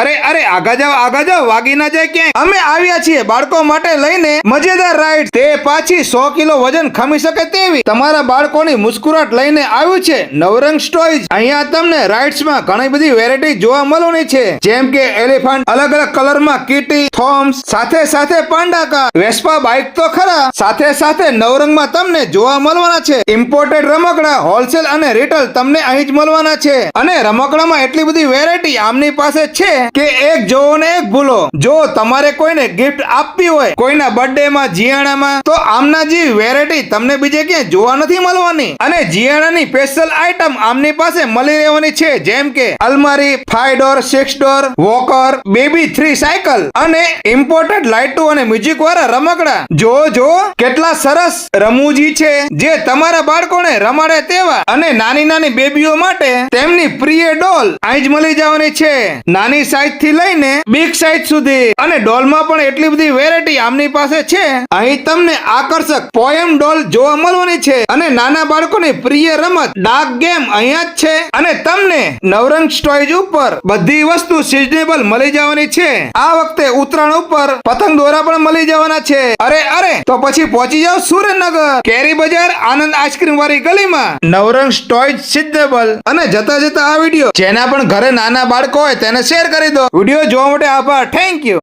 અરે અરે આગા જાઓ વાગી ના જાય ક્યાંય। અમે આવ્યા છીએ બાળકો માટે લઈને મજેદાર રાઈડ, તે પાછી 100 કિલો વજન ખમી શકે તેવી તમારા બાળકોની મુસ્કુરાટ લઈને આવ્યું છે નવરંગ ટોયઝ। અહીંયા તમને રાઇડ્સ માં ઘણી બધી વેરાયટી જોવા મળવાની છે, જેમ કે એલિફન્ટ, અલગ અલગ કલરમાં કીટી, થોમ્સ, સાથે પાંડા કાર, વેસ્પા બાઇક તો ખરા, સાથે નવરંગમાં તમને જોવા મળવાના છે ઇમ્પોર્ટેડ રમકડા, હોલસેલ અને રિટેલ તમને અહીં જ મળવાના છે। અને રમકડામાં એટલી બધી વેરાયટી આમની પાસે છે કે એક જોવો ને એક ભૂલો। જો તમારે કોઈને ગિફ્ટ આપવી હોય, કોઈના બર્થડે માં, જીયાણામાં, તો આમના જેવી વેરાયટી તમને બીજે ક્યાંય જોવા નથી મળવાની। અને જીયાણાની સ્પેશિયલ આઈટમ આમની પાસે મળી રહેવાની છે, જેમ કે અલમારી, 5 door, 6 door, walker, baby 3 cycle અને ઇમ્પોર્ટેડ લાઇટો અને મ્યુઝિક વાળા રમકડા। જો કેટલા સરસ રમૂજી છે, જે તમારા બાળકોને રમાડે તેવા। અને નાની બેબીઓ માટે તેમની પ્રિય ડોલ અહીં જ મળી જવાની છે, નાની સાઈઝ થી લઈને બિગ સાઈઝ સુધી। અને ડોલમાં પણ એટલી બધી વેરાયટી આમની પાસે છે। અહીં તમને આકર્ષક પોએમ ડોલ જોવા મળવાની છે અને નાના બાળકોની પ્રિય રમત ડાર્ક ગેમ અહીંયા જ છે। અને તમને નવરંગ ટોયઝ ઉપર બધી વસ્તુ સિઝનેબલ મળી જવાની છે। આ વખતે ઉત્તરાયણ ઉપર પતંગ દોરા પણ મળી જવાના છે। અરે તો પછી પહોંચી જાઓ સુરેન્દ્રનગર, કેરી બજાર, આનંદ આઈસ્ક્રીમ વાળી ગલીમાં નવરંગ ટોયઝ સિઝનેબલ। અને જતા આ વિડીયો જેના પણ ઘરે નાના બાળકો હોય તેને શેર કરી દો। વિડીયો જોવા માટે આભાર, થેન્ક યુ।